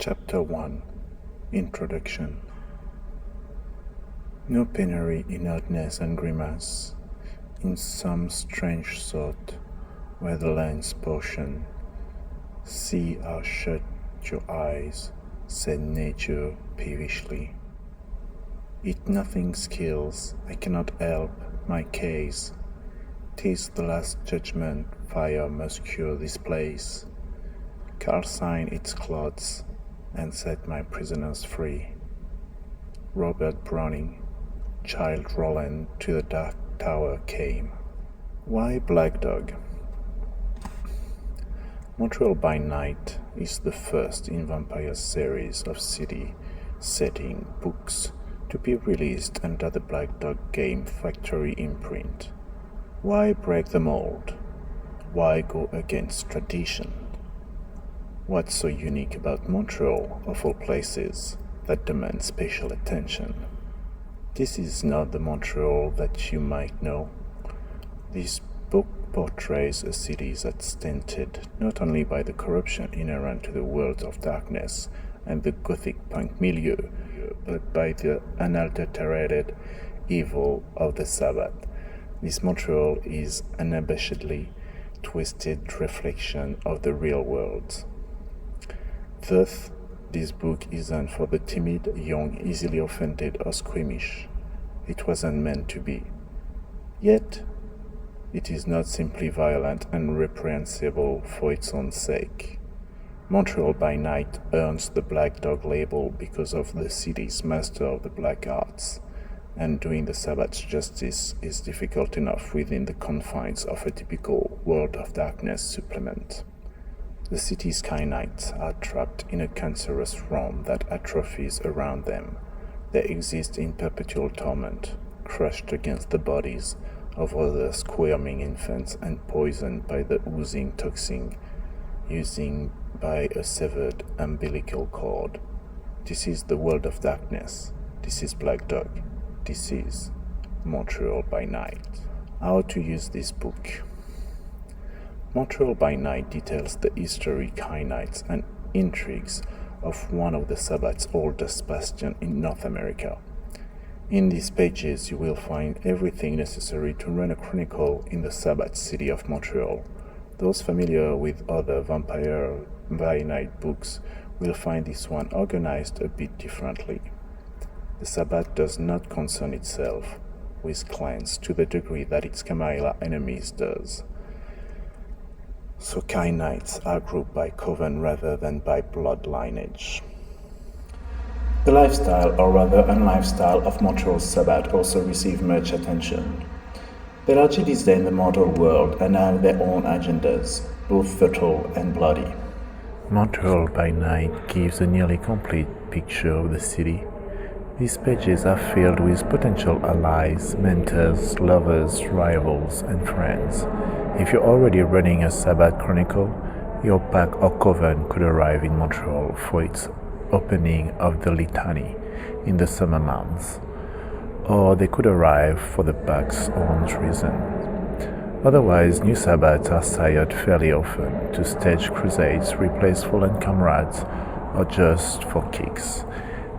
Chapter 1 Introduction. No penury in oddness and grimace, in some strange sort, where the land's portion. See how shut your eyes, said nature peevishly. It nothing skills, I cannot help my case. 'Tis the last judgment, fire must cure this place. Calcine its clods, and set my prisoners free. Robert Browning, Childe Roland to the Dark Tower came. Why Black Dog? mtlByNight is the first in Vampire's series of city-setting books to be released under the Black Dog Game Factory imprint. Why break the mold? Why go against tradition? What's so unique about Montreal, of all places, that demands special attention? This is not the Montreal that you might know. This book portrays a city that's tainted not only by the corruption inherent to the world of darkness and the gothic punk milieu, but by the unadulterated evil of the Sabbath. This Montreal is an unabashedly twisted reflection of the real world. Thus, this book isn't for the timid, young, easily offended, or squeamish. It wasn't meant to be. Yet, it is not simply violent and reprehensible for its own sake. mtlByNight earns the Black Dog label because of the city's master of the black arts, and doing the Sabbath's justice is difficult enough within the confines of a typical World of Darkness supplement. The city's Knights are trapped in a cancerous realm that atrophies around them. They exist in perpetual torment, crushed against the bodies of other squirming infants and poisoned by the oozing toxin using by a severed umbilical cord. This is the World of Darkness. This is Black Dog. This is mtlByNight. How to use this book. mtlByNight details the history, knights, and intrigues of one of the Sabbath's oldest bastions in North America. In these pages you will find everything necessary to run a chronicle in the Sabbath city of Montreal. Those familiar with other mtlByNight books will find this one organized a bit differently. The Sabbath does not concern itself with clans to the degree that its Camarilla enemies does. So Knights are grouped by coven rather than by blood lineage. The lifestyle, or rather unlifestyle, of Montreal's Sabbath also receive much attention. They largely disdain the mortal world and have their own agendas, both subtle and bloody. mtlByNight gives a nearly complete picture of the city. These pages are filled with potential allies, mentors, lovers, rivals, and friends. If you're already running a Sabbath chronicle, your pack or coven could arrive in Montreal for its opening of the Litany in the summer months, or they could arrive for the pack's own reason. Otherwise, new Sabbaths are sired fairly often to stage crusades, replace fallen comrades, or just for kicks.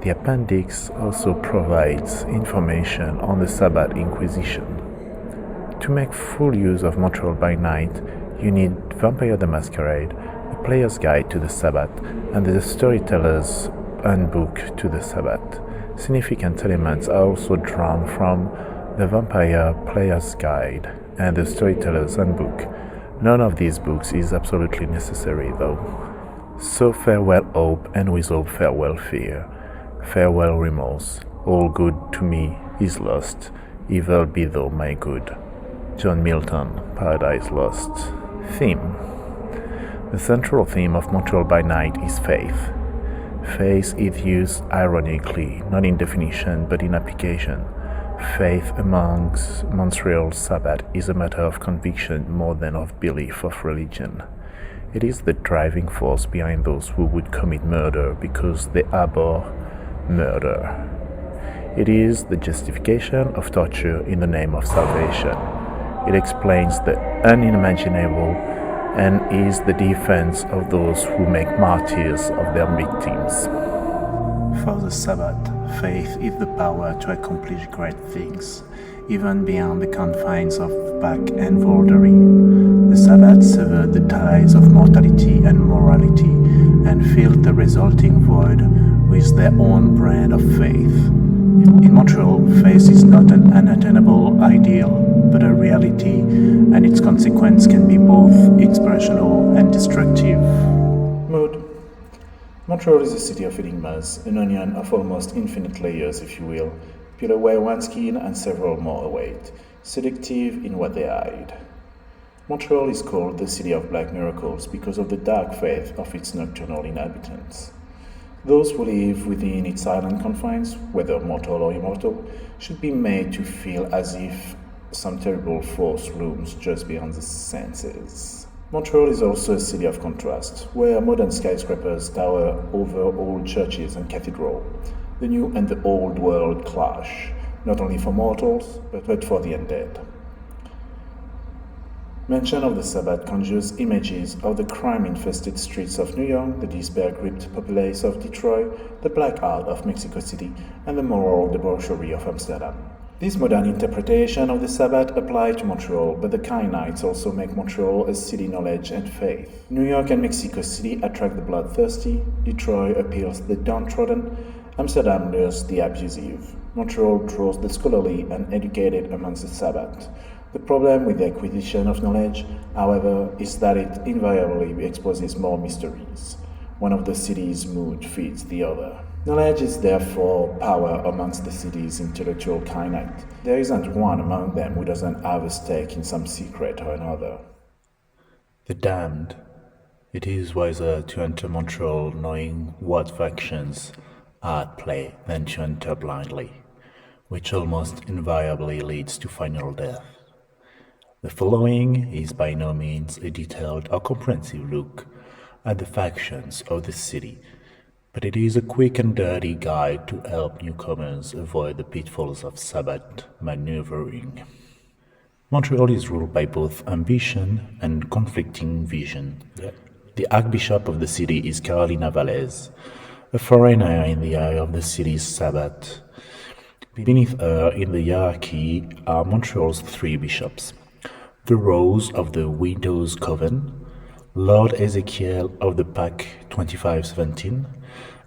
The appendix also provides information on the Sabbath Inquisition. To make full use of mtlByNight, you need Vampire the Masquerade, a player's guide to the Sabbath, and the storyteller's handbook to the Sabbath. Significant elements are also drawn from the Vampire Player's Guide and the Storyteller's Handbook. None of these books is absolutely necessary, though. So farewell hope, and with hope farewell fear. Farewell remorse. All good to me is lost. Evil be thou my good. John Milton, Paradise Lost. Theme. The central theme of mtlByNight is faith. Faith is used ironically, not in definition but in application. Faith amongst Montreal's Sabbath is a matter of conviction more than of belief of religion. It is the driving force behind those who would commit murder because they abhor murder. It is the justification of torture in the name of salvation. It explains the unimaginable and is the defense of those who make martyrs of their victims. For the Sabbath, faith is the power to accomplish great things, even beyond the confines of Bach and Voldery. The Sabbath severed the ties of mortality and morality and filled the resulting void with their own brand of faith. In Montreal, faith is not an unattainable ideal, but a reality, and its consequence can be both inspirational and destructive. Mood. Montreal is a city of enigmas, an onion of almost infinite layers, if you will. Peel away one skin and several more await, seductive in what they hide. Montreal is called the City of Black Miracles because of the dark faith of its nocturnal inhabitants. Those who live within its island confines, whether mortal or immortal, should be made to feel as if some terrible force looms just beyond the senses. Montreal is also a city of contrast, where modern skyscrapers tower over old churches and cathedrals. The new and the old world clash, not only for mortals, but for the undead. Mention of the Sabbath conjures images of the crime-infested streets of New York, the despair-gripped populace of Detroit, the black art of Mexico City, and the moral debauchery of Amsterdam. This modern interpretation of the Sabbath applies to Montreal, but the Knights also make Montreal a city knowledge and faith. New York and Mexico City attract the bloodthirsty, Detroit appeals the downtrodden, Amsterdam lures the abusive. Montreal draws the scholarly and educated amongst the Sabbath. The problem with the acquisition of knowledge, however, is that it invariably exposes more mysteries. One of the city's mood feeds the other. Knowledge is therefore power amongst the city's intellectual Knight. There isn't one among them who doesn't have a stake in some secret or another. The damned. It is wiser to enter Montreal knowing what factions are at play than to enter blindly, which almost invariably leads to final death. The following is by no means a detailed or comprehensive look at the factions of the city, but it is a quick and dirty guide to help newcomers avoid the pitfalls of Sabbath maneuvering. Montreal is ruled by both ambition and conflicting vision. The Archbishop of the city is Carolina Vallès, a foreigner in the eye of the city's Sabbath. Beneath her in the hierarchy are Montreal's three bishops: the Rose of the Widow's Coven, Lord Ezekiel of the Pack 2517,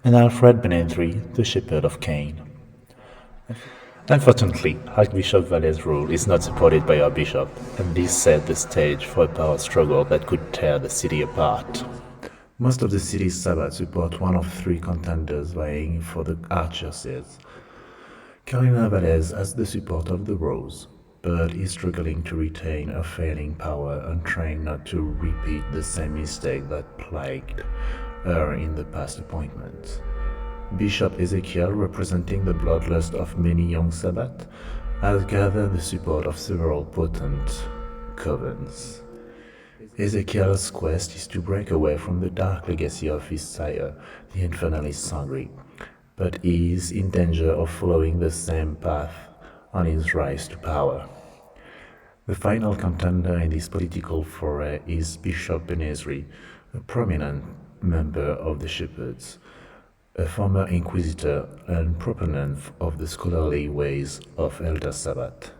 and Alfred Benedry, the Shepherd of Cain. Unfortunately, Archbishop Vallès' rule is not supported by our bishop, and this set the stage for a power struggle that could tear the city apart. Most of the city's Sabbath support one of three contenders vying for the archdiocese. Carolina Vallès has the support of the Rose, but is struggling to retain a failing power and trying not to repeat the same mistake that plagued her in the past appointments. Bishop Ezekiel, representing the bloodlust of many young Sabbath, has gathered the support of several potent covens. Ezekiel's quest is to break away from the dark legacy of his sire, the infernalist Sangre, but he is in danger of following the same path on his rise to power. The final contender in this political foray is Bishop Benedry, a prominent member of the Shepherds, a former inquisitor and proponent of the scholarly ways of Elder Sabbath.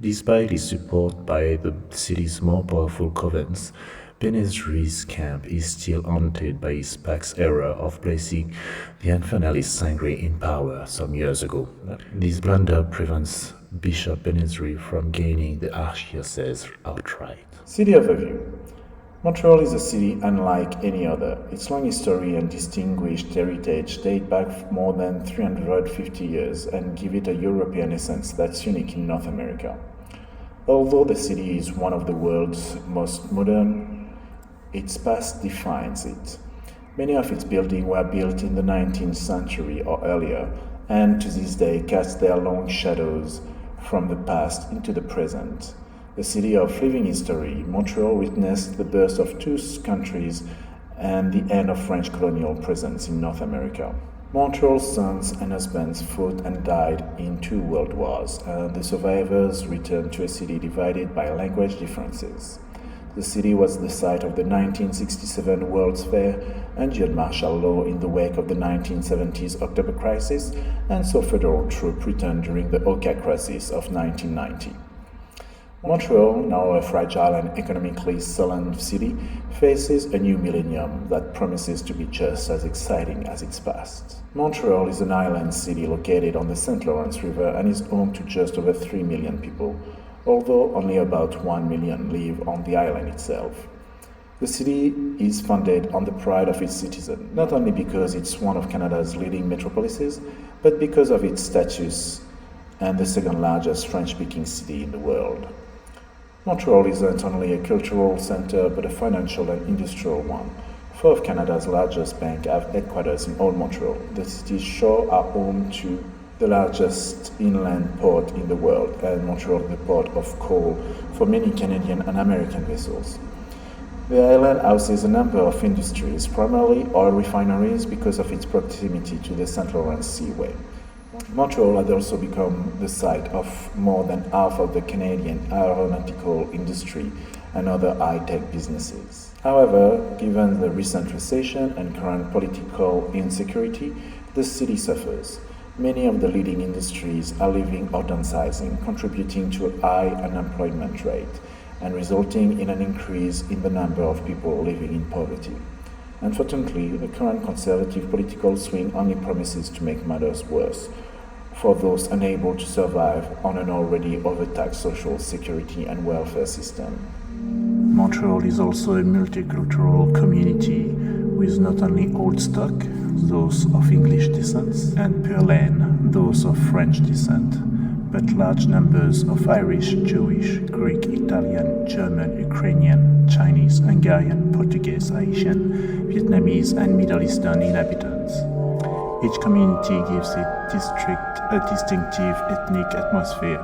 Despite his support by the city's more powerful covens, Benedry's camp is still haunted by his Pax error of placing the infernalist Sangre in power some years ago. This blunder prevents Bishop Benedry from gaining the archdiocese outright. City overview. Montreal is a city unlike any other. Its long history and distinguished heritage date back more than 350 years and give it a European essence that's unique in North America. Although the city is one of the world's most modern, its past defines it. Many of its buildings were built in the 19th century or earlier, and to this day cast their long shadows from the past into the present. The city of living history, Montreal witnessed the birth of two countries and the end of French colonial presence in North America. Montreal's sons and husbands fought and died in 2 world wars, and the survivors returned to a city divided by language differences. The city was the site of the 1967 World's Fair, endured martial law in the wake of the 1970s October crisis, and saw federal troops return during the Oka crisis of 1990. Montreal, now a fragile and economically sullen city, faces a new millennium that promises to be just as exciting as its past. Montreal is an island city located on the St. Lawrence River and is home to just over 3 million people, although only about 1 million live on the island itself. The city is founded on the pride of its citizens, not only because it's one of Canada's leading metropolises, but because of its status and the second largest French-speaking city in the world. Montreal isn't only a cultural center, but a financial and industrial one. Four of Canada's largest banks have headquarters in Old Montreal. The city's shores are home to the largest inland port in the world, and Montreal is the port of call for many Canadian and American vessels. The island houses a number of industries, primarily oil refineries because of its proximity to the St. Lawrence Seaway. Montreal had also become the site of more than half of the Canadian aeronautical industry and other high-tech businesses. However, given the recent recession and current political insecurity, the city suffers. Many of the leading industries are leaving or downsizing, contributing to a high unemployment rate and resulting in an increase in the number of people living in poverty. Unfortunately, the current conservative political swing only promises to make matters worse for those unable to survive on an already overtaxed social security and welfare system. Montreal is also a multicultural community with not only Old Stock, those of English descent, and Pure Laine, those of French descent, but large numbers of Irish, Jewish, Greek, Italian, German, Ukrainian, Chinese, Hungarian, Portuguese, Haitian, Vietnamese, and Middle Eastern inhabitants. Each community gives its district a distinctive ethnic atmosphere,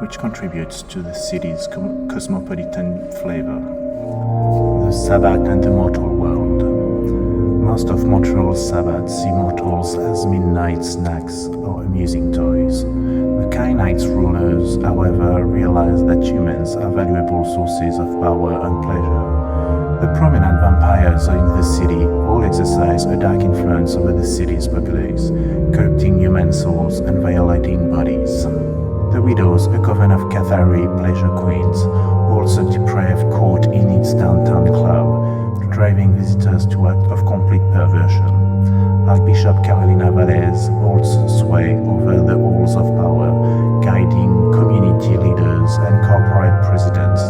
which contributes to the city's cosmopolitan flavor. The Sabbath and the Mortal World. Most of Montreal's Sabbats see mortals as midnight snacks or amusing toys. The Kyanite's rulers, however, realize that humans are valuable sources of power and pleasure. The prominent vampires in the city all exercise a dark influence over the city's populace, corrupting human souls and violating bodies. The Widows, a coven of Cathari pleasure queens, holds a depraved court in its downtown club, driving visitors to acts of complete perversion. Archbishop Carolina Valles holds sway over the halls of power, guiding community leaders and corporate presidents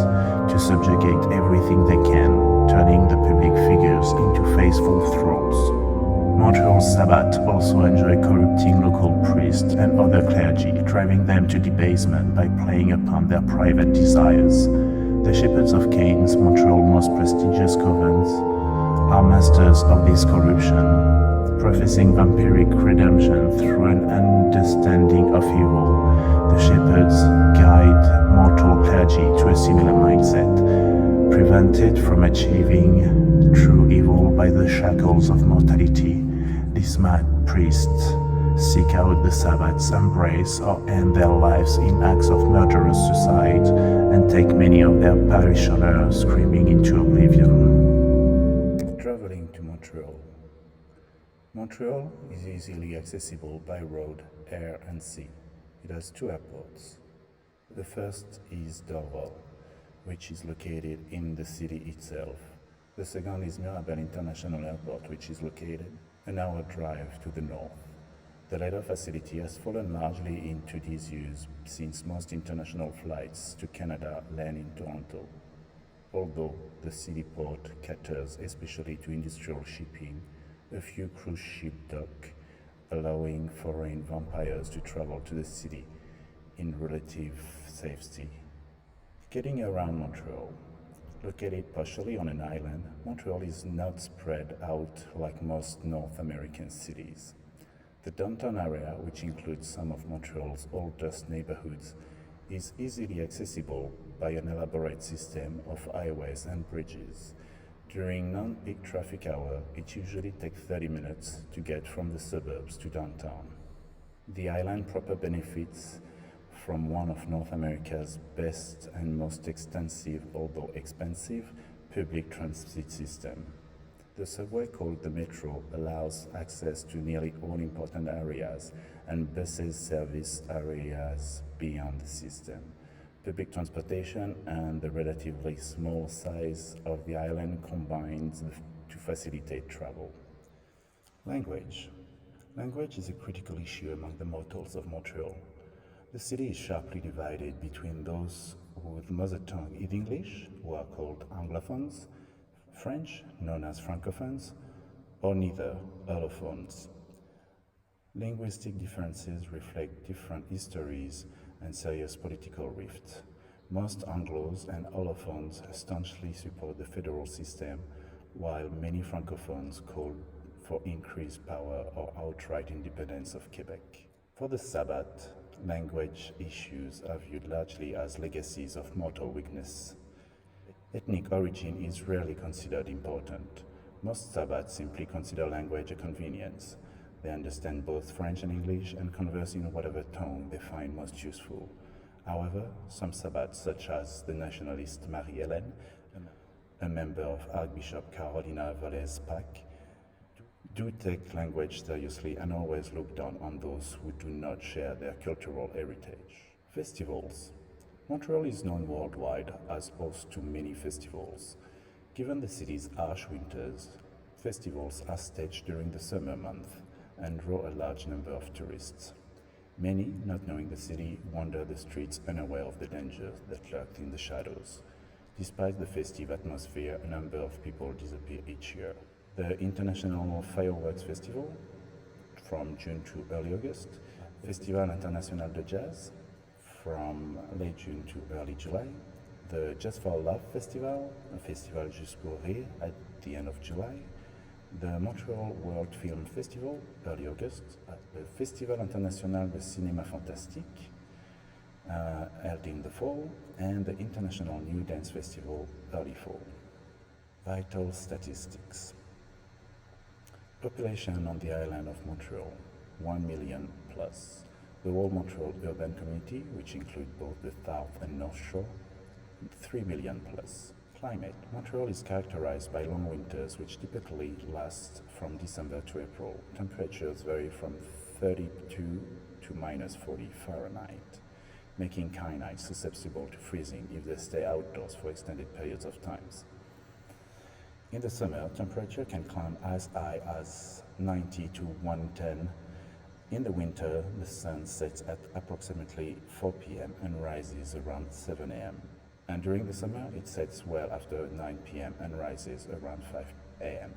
to subjugate everything they can, turning the public figures into faithful thralls. Montreal's Sabbat also enjoy corrupting local priests and other clergy, driving them to debasement by playing upon their private desires. The Shepherds of Cain's, Montreal's most prestigious covens, are masters of this corruption, professing vampiric redemption through an understanding of evil. The shepherds guide mortal clergy to a similar mindset, prevented from achieving true evil by the shackles of mortality. These mad priests seek out the Sabbath's embrace or end their lives in acts of murderous suicide and take many of their parishioners screaming into oblivion. Traveling to Montreal. Montreal is easily accessible by road, air, and sea. It has two airports. The first is Dorval, which is located in the city itself. The second is Mirabel International Airport, which is located an hour drive to the north. The latter facility has fallen largely into disuse since most international flights to Canada land in Toronto, although the city port caters especially to industrial shipping. A few cruise ship dock, allowing foreign vampires to travel to the city in relative safety. Getting around Montreal. Located partially on an island, Montreal is not spread out like most North American cities. The downtown area, which includes some of Montreal's oldest neighborhoods, is easily accessible by an elaborate system of highways and bridges. During non-peak traffic hour, it usually takes 30 minutes to get from the suburbs to downtown. The island proper benefits from one of North America's best and most extensive, although expensive, public transit system. The subway, called the metro, allows access to nearly all important areas, and buses service areas beyond the system. Public transportation and the relatively small size of the island combines to facilitate travel. Language. Language is a critical issue among the mortals of Montreal. The city is sharply divided between those with mother tongue in English, who are called Anglophones, French, known as Francophones, or neither, allophones. Linguistic differences reflect different histories and serious political rifts. Most Anglos and allophones staunchly support the federal system, while many Francophones call for increased power or outright independence of Quebec. For the Sabbath, language issues are viewed largely as legacies of mortal weakness. Ethnic origin is rarely considered important. Most Sabbats simply consider language a convenience. They understand both French and English and converse in whatever tongue they find most useful. However, some Sabbats, such as the nationalist Marie-Hélène, a member of Archbishop Carolina Velez Pack, do take language seriously and always look down on those who do not share their cultural heritage. Festivals. Montreal is known worldwide as host to many festivals. Given the city's harsh winters, festivals are staged during the summer month and draw a large number of tourists. Many, not knowing the city, wander the streets unaware of the dangers that lurk in the shadows. Despite the festive atmosphere, a number of people disappear each year. The International Fireworks Festival, from June to early August, Festival International de Jazz, from late June to early July, the Just for Love Festival, a festival juste pour rire at the end of July, the Montreal World Film Festival, early August, the Festival International de Cinéma Fantastique, held in the fall, and the International New Dance Festival, early fall. Vital statistics. Population on the island of Montreal, 1 million plus. The whole Montreal urban community, which includes both the South and North Shore, 3 million plus. Climate. Montreal is characterized by long winters, which typically last from December to April. Temperatures vary from 32 to minus 40 Fahrenheit, making kayaks susceptible to freezing if they stay outdoors for extended periods of time. In the summer, temperature can climb as high as 90 to 110. In the winter, the sun sets at approximately 4 p.m. and rises around 7 a.m. And during the summer, it sets well after 9 p.m. and rises around 5 a.m.